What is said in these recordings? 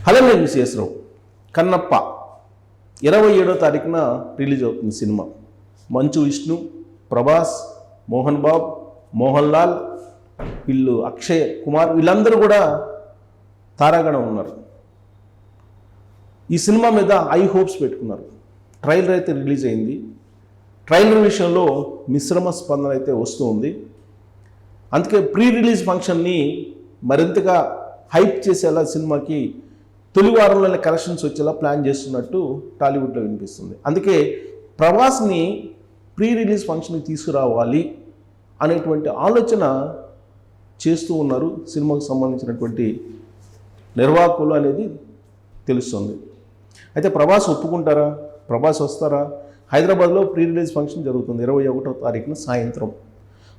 Hello నేను విశ్వేశ్వరరావు. కన్నప్ప 27వ తారీఖున release అవుతుంది సినిమా. మంచు విష్ణు, ప్రభాస్, మోహన్ బాబు, మోహన్ లాల్, వీళ్ళు అక్షయ్ కుమార్, వీళ్ళందరూ కూడా తారాగణం ఉన్నారు. ఈ సినిమా మీద హై హోప్స్ పెట్టుకున్నారు. ట్రైలర్ అయితే రిలీజ్ అయింది. ట్రైలర్ విషయంలో మిశ్రమ స్పందన అయితే వస్తూ ఉంది. అందుకే ప్రీ రిలీజ్ ఫంక్షన్ని మరింతగా హైప్ చేసేలా సినిమాకి తొలి వారంలోనే కలెక్షన్స్ వచ్చేలా ప్లాన్ చేస్తున్నట్టు టాలీవుడ్లో వినిపిస్తుంది. అందుకే ప్రభాస్ని ప్రీ రిలీజ్ ఫంక్షన్కి తీసుకురావాలి అనేటువంటి ఆలోచన చేస్తూ ఉన్నారు సినిమాకు సంబంధించినటువంటి నిర్వాహకులు అనేది తెలుస్తుంది. అయితే ప్రభాస్ ఒప్పుకుంటారా? ప్రభాస్ వస్తారా? హైదరాబాద్లో ప్రీ రిలీజ్ ఫంక్షన్ జరుగుతుంది 21వ తారీఖున సాయంత్రం.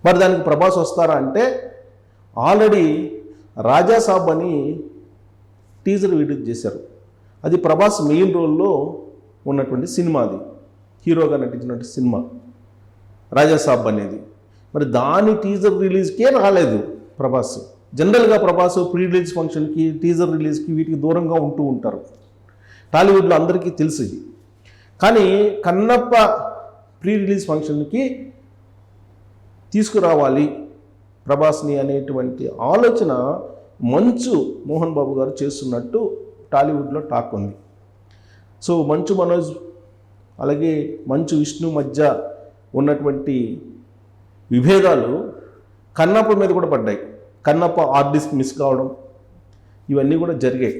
మరి దానికి ప్రభాస్ వస్తారా అంటే ఆల్రెడీ రాజాసాబ్ అని టీజర్ రిలీజ్ చేశారు. అది ప్రభాస్ మెయిన్ రోల్లో ఉన్నటువంటి సినిమా, అది హీరోగా నటించినటువంటి సినిమా రాజాసాబ్ అనేది. మరి దాని టీజర్ రిలీజ్కే రాలేదు ప్రభాస్. జనరల్గా ప్రభాస్ ప్రీ రిలీజ్ ఫంక్షన్కి, టీజర్ రిలీజ్కి వీటికి దూరంగా ఉంటూ ఉంటారు. టాలీవుడ్లో అందరికీ తెలుసు ఇది. కానీ కన్నప్ప ప్రీ రిలీజ్ ఫంక్షన్కి తీసుకురావాలి ప్రభాస్ని అనేటువంటి ఆలోచన మంచు మోహన్ బాబు గారు చేస్తున్నట్టు టాలీవుడ్లో టాక్ ఉంది. సో మంచు మనోజ్ అలాగే మంచు విష్ణు మధ్య ఉన్నటువంటి విభేదాలు కన్నప్ప మీద కూడా పడ్డాయి. కన్నప్ప ఆర్టిస్ట్ మిస్ కావడం ఇవన్నీ కూడా జరిగాయి.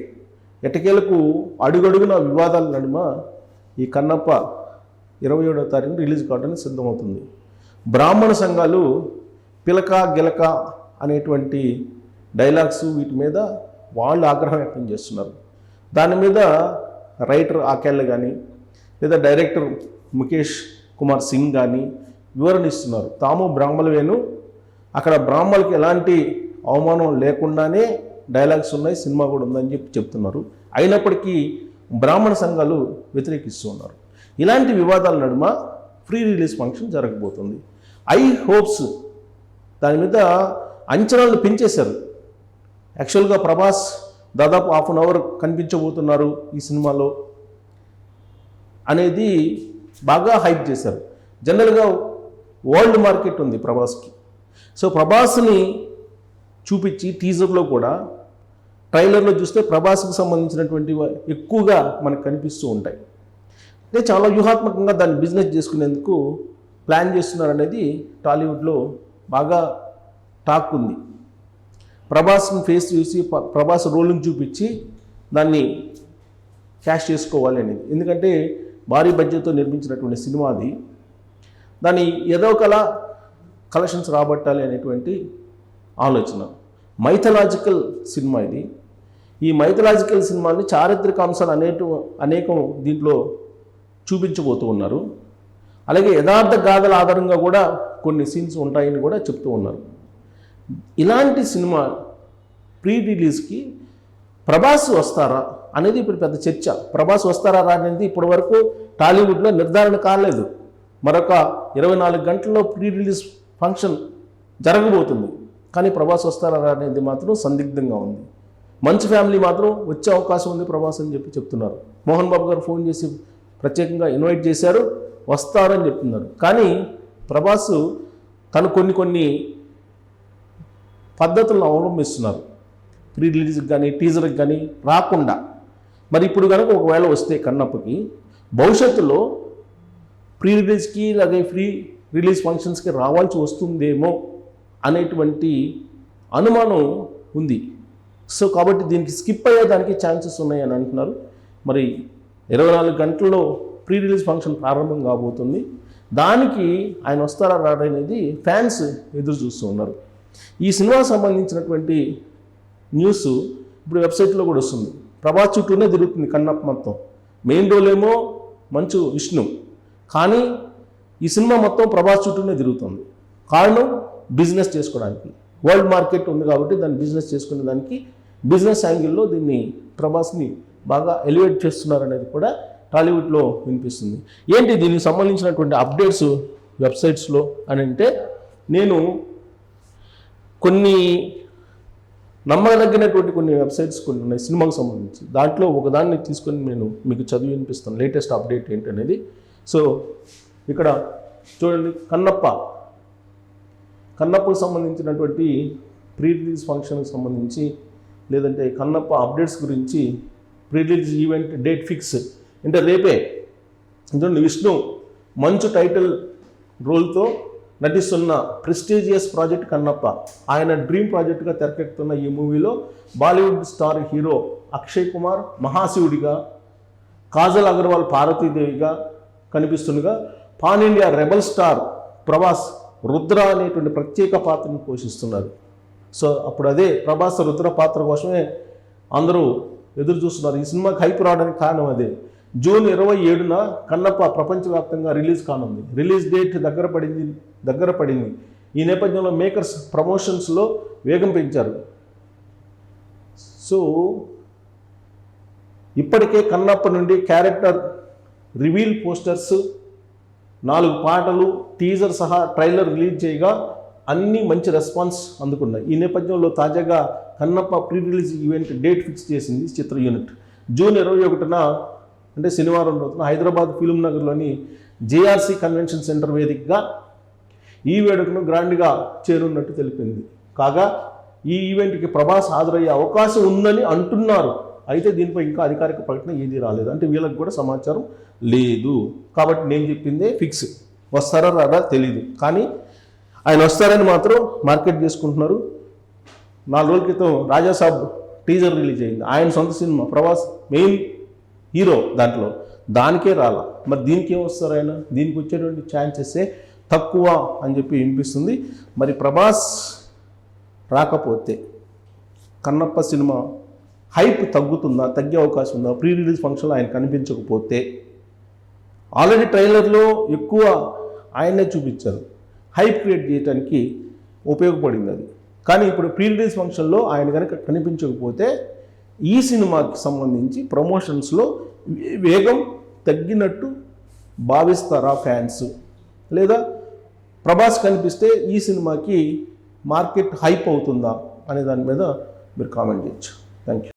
ఎటకేలకు అడుగడుగున వివాదాల నడుమ ఈ కన్నప్ప 27వ తారీఖున రిలీజ్ కావడానికి సిద్ధమవుతుంది. బ్రాహ్మణ సంఘాలు పిలక గిలక అనేటువంటి డైలాగ్స్ వీటి మీద వాళ్ళు ఆగ్రహం వ్యక్తం చేస్తున్నారు. దాని మీద రైటర్ ఆకేళ్ళ కానీ లేదా డైరెక్టర్ ముఖేష్ కుమార్ సింగ్ కానీ వివరణ ఇస్తున్నారు. తాము బ్రాహ్మణులేను, అక్కడ బ్రాహ్మణులకి ఎలాంటి అవమానం లేకుండానే డైలాగ్స్ ఉన్నాయి, సినిమా కూడా ఉందని చెప్పి చెప్తున్నారు. అయినప్పటికీ బ్రాహ్మణ సంఘాలు వ్యతిరేకిస్తూ ఉన్నారు. ఇలాంటి వివాదాల నడుమ ప్రీ రిలీజ్ ఫంక్షన్ జరగబోతుంది. ఐ హోప్స్ దాని మీద అంచనాలు పెంచేశారు. యాక్చువల్గా ప్రభాస్ దాదాపు ½ అన్ అవర్ కనిపించబోతున్నారు ఈ సినిమాలో అనేది బాగా హైప్ చేశారు. జనరల్గా వరల్డ్ మార్కెట్ ఉంది ప్రభాస్కి. సో ప్రభాస్ని చూపించి టీజర్లో కూడా, ట్రైలర్లో చూస్తే ప్రభాస్కి సంబంధించినటువంటి ఎక్కువగా మనకు కనిపిస్తూ ఉంటాయి. అంటే చాలా వ్యూహాత్మకంగా దాన్ని బిజినెస్ చేసుకునేందుకు ప్లాన్ చేస్తున్నారు అనేది టాలీవుడ్లో బాగా టాక్ ఉంది. ప్రభాస్ని ఫేస్ చూసి, ప్రభాస్ రోల్ని చూపించి దాన్ని క్యాష్ చేసుకోవాలి అనేది. ఎందుకంటే భారీ బడ్జెట్తో నిర్మించినటువంటి సినిమా అది. దాన్ని ఏదో కలెక్షన్స్ రాబట్టాలి అనేటువంటి ఆలోచన. మైథలాజికల్ సినిమా ఇది. ఈ మైథలాజికల్ సినిమాని చారిత్రక అంశాలు అనేకం దీంట్లో చూపించబోతూ ఉన్నారు. అలాగే యథార్థ గాథల ఆధారంగా కూడా కొన్ని సీన్స్ ఉంటాయని కూడా చెప్తూ ఉన్నారు. ఇలాంటి సినిమా ప్రీ రిలీజ్కి ప్రభాస్ వస్తారా అనేది ఇప్పుడు పెద్ద చర్చ. ప్రభాస్ వస్తారా అనేది ఇప్పటి వరకు టాలీవుడ్లో నిర్ధారణ కాలేదు. మరొక 24 గంటల్లో ప్రీ రిలీజ్ ఫంక్షన్ జరగబోతుంది. కానీ ప్రభాస్ వస్తారా అనేది మాత్రం సందిగ్ధంగా ఉంది. మంచు ఫ్యామిలీ మాత్రం వచ్చే అవకాశం ఉంది ప్రభాస్ అని చెప్పి చెప్తున్నారు. మోహన్ బాబు గారు ఫోన్ చేసి ప్రత్యేకంగా ఇన్వైట్ చేశారు, వస్తారని చెప్తున్నారు. కానీ ప్రభాస్ తను కొన్ని పద్ధతులను అవలంబిస్తున్నారు. ప్రీ రిలీజ్కి కానీ టీజర్కి కానీ రాకుండా. మరి ఇప్పుడు కనుక ఒకవేళ వస్తే కన్నప్పకి భవిష్యత్తులో ప్రీ రిలీజ్కి అలాగే ఫ్రీ రిలీజ్ ఫంక్షన్స్కి రావాల్సి వస్తుందేమో అనేటువంటి అనుమానం ఉంది. సో కాబట్టి దీనికి స్కిప్ అయ్యేదానికి ఛాన్సెస్ ఉన్నాయని అంటున్నారు. మరి 24 గంటల్లో ప్రీ రిలీజ్ ఫంక్షన్ ప్రారంభం కాబోతుంది. దానికి ఆయన వస్తారా రాడనేది ఫ్యాన్స్ ఎదురు చూస్తూ ఉన్నారు. ఈ సినిమాకు సంబంధించినటువంటి న్యూస్ ఇప్పుడు వెబ్సైట్లో కూడా వస్తుంది. ప్రభాస్ చుట్టూనే తిరుగుతుంది కన్నప్ప మొత్తం. మెయిన్ రోల్ ఏమో మంచు విష్ణు, కానీ ఈ సినిమా మొత్తం ప్రభాస్ చుట్టూనే తిరుగుతుంది. కారణం బిజినెస్ చేసుకోవడానికి. వరల్డ్ మార్కెట్ ఉంది కాబట్టి దాన్ని బిజినెస్ చేసుకునే దానికి బిజినెస్ యాంగిల్లో దీన్ని ప్రభాస్ని బాగా ఎలివేట్ చేస్తున్నారు అనేది కూడా టాలీవుడ్లో వినిపిస్తుంది. ఏంటి దీనికి సంబంధించినటువంటి అప్డేట్స్ వెబ్సైట్స్లో అని అంటే, నేను కొన్ని నమ్మదగినటువంటి కొన్ని వెబ్సైట్స్ కొన్ని ఉన్నాయి సినిమాకు సంబంధించి. దాంట్లో ఒకదాన్ని తీసుకొని నేను మీకు చదివి వినిపిస్తాను లేటెస్ట్ అప్డేట్ ఏంటనేది. సో ఇక్కడ చూడండి, కన్నప్పకు సంబంధించినటువంటి ప్రీ రిలీజ్ ఫంక్షన్కి సంబంధించి లేదంటే కన్నప్ప అప్డేట్స్ గురించి pre release event date fix అంటే రేపే. చూడండి, విష్ణు మంచు టైటిల్ రోల్తో నటిస్తున్న ప్రెస్టీజియస్ ప్రాజెక్ట్ కన్నప్ప. ఆయన డ్రీమ్ ప్రాజెక్ట్గా తెరకెక్కుతున్న ఈ మూవీలో Bollywood star hero Akshay Kumar మహాశివుడిగా, కాజల్ అగర్వాల్ పార్వతీదేవిగా కనిపిస్తుండగా, pan India rebel star Prabhas Rudra అనేటువంటి ప్రత్యేక పాత్రను పోషిస్తున్నారు. సో అప్పుడు అదే ప్రభాస్ రుద్ర పాత్ర కోసమే అందరూ ఎదురు చూస్తున్నారు. ఈ సినిమాకి హైప్ రావడానికి కారణం అదే. జూన్ 27న కన్నప్ప ప్రపంచవ్యాప్తంగా రిలీజ్ కానుంది. రిలీజ్ డేట్ దగ్గర పడింది. ఈ నేపథ్యంలో మేకర్స్ ప్రమోషన్స్లో వేగం పెంచారు. సో ఇప్పటికే కన్నప్ప నుండి క్యారెక్టర్ రివీల్ పోస్టర్స్, 4 పాటలు, టీజర్ సహా ట్రైలర్ రిలీజ్ చేయగా అన్నీ మంచి రెస్పాన్స్ అందుకున్నాయి. ఈ నేపథ్యంలో తాజాగా Kannappa pre release event date fix చేసింది చిత్ర యూనిట్. జూన్ 21న అంటే శనివారం రోజున హైదరాబాద్ ఫిల్మ్ నగర్లోని జేఆర్సీ కన్వెన్షన్ సెంటర్ వేదికగా ఈ వేడుకను గ్రాండ్గా చేరున్నట్టు తెలిపింది. కాగా ఈ ఈవెంట్కి ప్రభాస్ హాజరయ్యే అవకాశం ఉందని అంటున్నారు. అయితే దీనిపై ఇంకా అధికారిక ప్రకటన ఏది రాలేదు. అంటే వీళ్ళకి కూడా సమాచారం లేదు. కాబట్టి నేను చెప్పిందే ఫిక్స్. వస్తారా రాదా తెలీదు, కానీ ఆయన వస్తారని మాత్రం మార్కెట్ చేసుకుంటున్నారు. 4 రోజుల క్రితం రాజాసాబ్ టీజర్ రిలీజ్ అయింది. ఆయన సొంత సినిమా, ప్రభాస్ మెయిన్ హీరో దాంట్లో, దానికే రాలా. మరి దీనికి ఏం వస్తారు ఆయన? దీనికి వచ్చేటువంటి ఛాన్సెసే తక్కువ అని చెప్పి వినిపిస్తుంది. మరి ప్రభాస్ రాకపోతే కన్నప్ప సినిమా హైప్ తగ్గుతుందా, తగ్గే అవకాశం ఉందా? ప్రీ రిలీజ్ ఫంక్షన్లో ఆయన కనిపించకపోతే, ఆల్రెడీ ట్రైలర్లో ఎక్కువ ఆయన్నే చూపించారు, హైప్ క్రియేట్ చేయడానికి ఉపయోగపడింది అది. కానీ ఇప్పుడు ప్రీ రిలీజ్ ఫంక్షన్లో ఆయన కనుక కనిపించకపోతే ఈ సినిమాకి సంబంధించి ప్రమోషన్స్లో వేగం తగ్గినట్టు భావిస్తారా ఫ్యాన్స్? లేదా ప్రభాస్ కనిపిస్తే ఈ సినిమాకి మార్కెట్ హైప్ అవుతుందా అనే దాని మీద మీరు కామెంట్ చేయొచ్చు. Thank you.